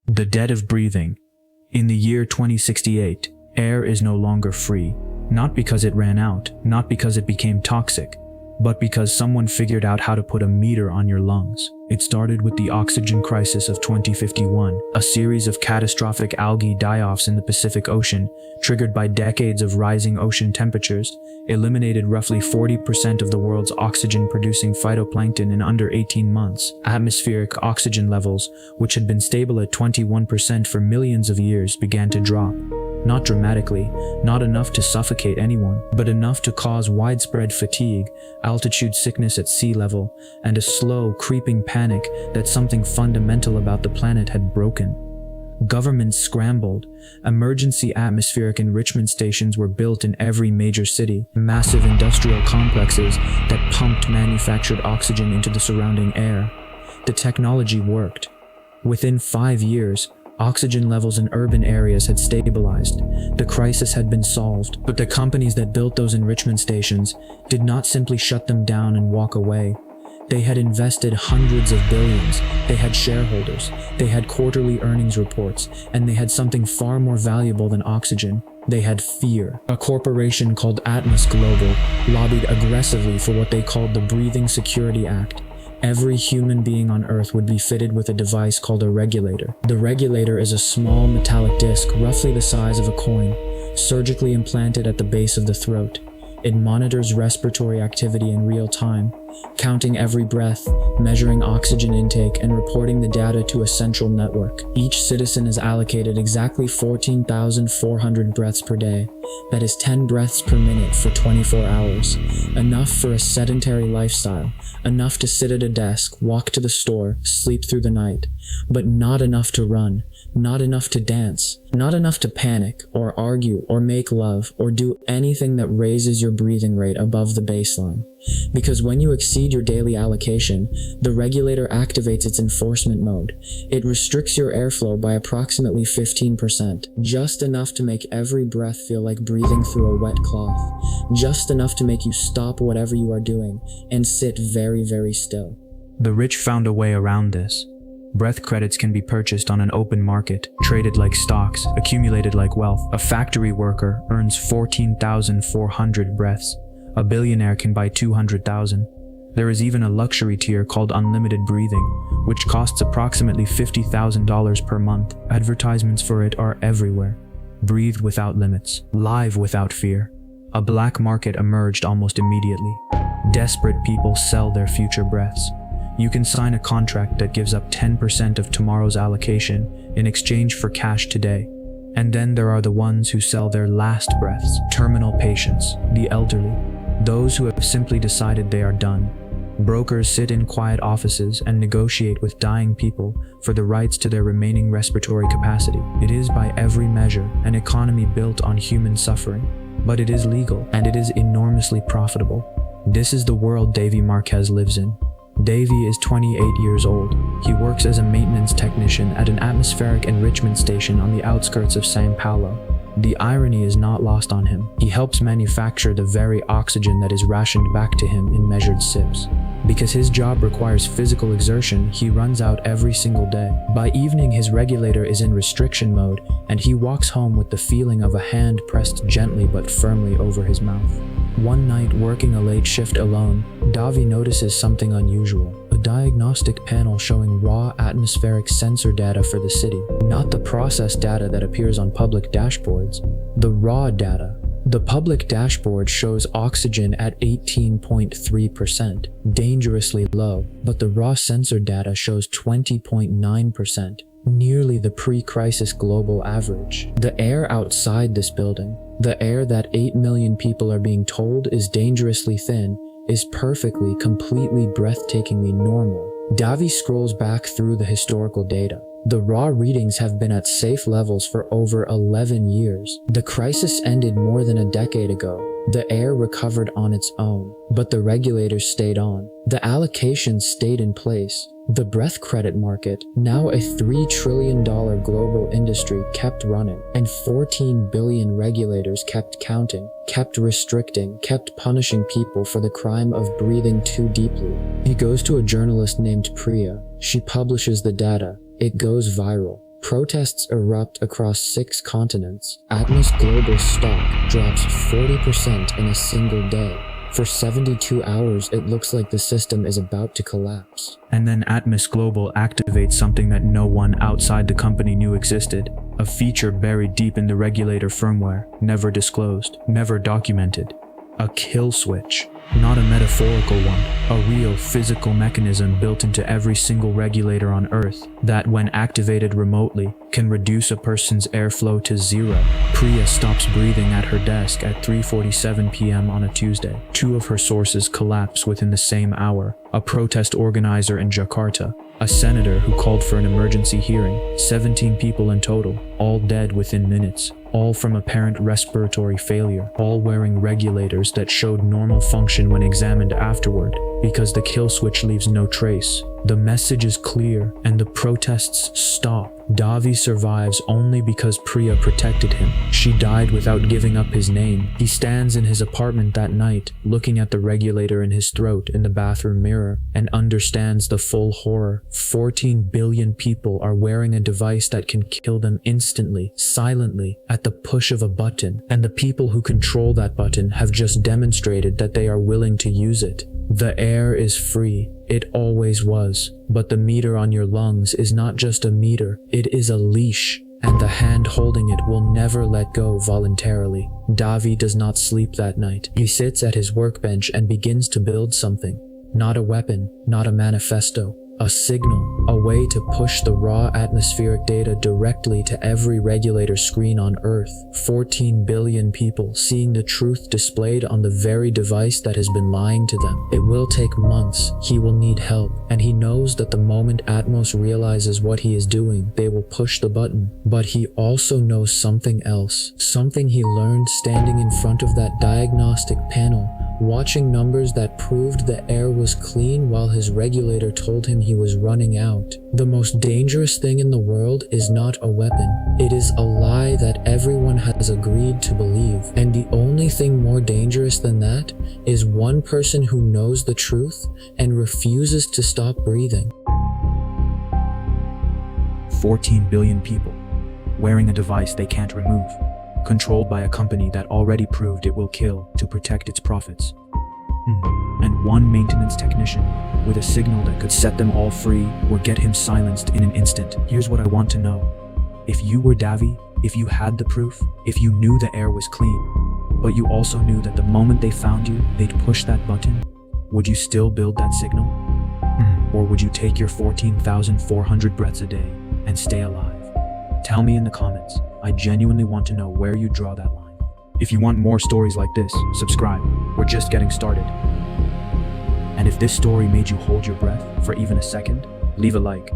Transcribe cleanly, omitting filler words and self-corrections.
The debt of breathing. In the year 2068, air is no longer free, not because it ran out, not because it became toxic, but because someone figured out how to put a meter on your lungs. It started with the oxygen crisis of 2051, a series of catastrophic algae die-offs in the Pacific Ocean, triggered by decades of rising ocean temperatures, eliminated roughly 40% of the world's oxygen-producing phytoplankton in under 18 months. Atmospheric oxygen levels, which had been stable at 21% for millions of years, began to drop. Not dramatically, not enough to suffocate anyone, but enough to cause widespread fatigue, altitude sickness at sea level, and a slow, creeping panic that something fundamental about the planet had broken. Governments scrambled. Emergency atmospheric enrichment stations were built in every major city, massive industrial complexes that pumped manufactured oxygen into the surrounding air. The technology worked. Within 5 years, oxygen levels in urban areas had stabilized. The crisis had been solved, but the companies that built those enrichment stations did not simply shut them down and walk away. They had invested hundreds of billions, they had shareholders, they had quarterly earnings reports, and they had something far more valuable than oxygen. They had fear. A corporation called Atmos Global lobbied aggressively for what they called the Breathing Security Act. Every human being on Earth would be fitted with a device called a regulator. The regulator is a small metallic disc, roughly the size of a coin, surgically implanted at the base of the throat. It monitors respiratory activity in real time, counting every breath, measuring oxygen intake, and reporting the data to a central network. Each citizen is allocated exactly 14,400 breaths per day. That is 10 breaths per minute for 24 hours. Enough for a sedentary lifestyle, enough to sit at a desk, walk to the store, sleep through the night, but not enough to run, not enough to dance, not enough to panic, or argue, or make love, or do anything that raises your breathing rate above the baseline. Because when you exceed your daily allocation, the regulator activates its enforcement mode. It restricts your airflow by approximately 15%, just enough to make every breath feel like breathing through a wet cloth, just enough to make you stop whatever you are doing and sit very, very still. The rich found a way around this. Breath credits can be purchased on an open market, traded like stocks, accumulated like wealth. A factory worker earns 14,400 breaths. A billionaire can buy 200,000. There is even a luxury tier called unlimited breathing, which costs approximately $50,000 per month. Advertisements for it are everywhere. Breathe without limits, live without fear. A black market emerged almost immediately. Desperate people sell their future breaths. You can sign a contract that gives up 10% of tomorrow's allocation in exchange for cash today. And then there are the ones who sell their last breaths, terminal patients, the elderly, those who have simply decided they are done. Brokers sit in quiet offices and negotiate with dying people for the rights to their remaining respiratory capacity. It is by every measure an economy built on human suffering, but it is legal and it is enormously profitable. This is the world Davey Marquez lives in. Davey is 28 years old. He works as a maintenance technician at an atmospheric enrichment station on the outskirts of São Paulo. The irony is not lost on him. He helps manufacture the very oxygen that is rationed back to him in measured sips. Because his job requires physical exertion, he runs out every single day. By evening, his regulator is in restriction mode, and he walks home with the feeling of a hand pressed gently but firmly over his mouth. One night, working a late shift alone, Davey notices something unusual. A diagnostic panel showing raw atmospheric sensor data for the city. Not the processed data that appears on public dashboards. The raw data. The public dashboard shows oxygen at 18.3%, dangerously low, but the raw sensor data shows 20.9%, nearly the pre-crisis global average. The air outside this building, the air that 8 million people are being told is dangerously thin, is perfectly, completely, breathtakingly normal. Davey scrolls back through the historical data. The raw readings have been at safe levels for over 11 years. The crisis ended more than a decade ago. The air recovered on its own, but the regulators stayed on. The allocations stayed in place. The breath credit market, now a $3 trillion global industry, kept running, and 14 billion regulators kept counting, kept restricting, kept punishing people for the crime of breathing too deeply. He goes to a journalist named Priya. She publishes the data. It goes viral. Protests erupt across 6 continents. Atmos Global stock drops 40% in a single day. For 72 hours, it looks like the system is about to collapse. And then Atmos Global activates something that no one outside the company knew existed. A feature buried deep in the regulator firmware, never disclosed, never documented. A kill switch. Not a metaphorical one, a real physical mechanism built into every single regulator on Earth that, when activated remotely, can reduce a person's airflow to 0. Priya stops breathing at her desk at 3:47 p.m. on a Tuesday. 2 of her sources collapse within the same hour. A protest organizer in Jakarta, a senator who called for an emergency hearing, 17 people in total, all dead within minutes. All from apparent respiratory failure, all wearing regulators that showed normal function when examined afterward, because the kill switch leaves no trace. The message is clear, and the protests stop. Davey survives only because Priya protected him. She died without giving up his name. He stands in his apartment that night, looking at the regulator in his throat in the bathroom mirror, and understands the full horror. 14 billion people are wearing a device that can kill them instantly, silently, at the push of a button, and the people who control that button have just demonstrated that they are willing to use it. The air is free. It always was. But the meter on your lungs is not just a meter, it is a leash, and the hand holding it will never let go voluntarily. Davey does not sleep that night. He sits at his workbench and begins to build something. Not a weapon, not a manifesto. A signal, a way to push the raw atmospheric data directly to every regulator screen on Earth. 14 billion people seeing the truth displayed on the very device that has been lying to them. It will take months, he will need help, and he knows that the moment Atmos realizes what he is doing, they will push the button. But he also knows something else, something he learned standing in front of that diagnostic panel, watching numbers that proved the air was clean while his regulator told him he was running out. The most dangerous thing in the world is not a weapon. It is a lie that everyone has agreed to believe. And the only thing more dangerous than that is one person who knows the truth and refuses to stop breathing. 14 billion people, wearing a device they can't remove, controlled by a company that already proved it will kill to protect its profits. And one maintenance technician with a signal that could set them all free or get him silenced in an instant. Here's what I want to know. If you were Davey, if you had the proof, if you knew the air was clean, but you also knew that the moment they found you, they'd push that button, would you still build that signal? Or would you take your 14,400 breaths a day and stay alive? Tell me in the comments. I genuinely want to know where you draw that line. If you want more stories like this, subscribe. We're just getting started. And if this story made you hold your breath for even a second, leave a like.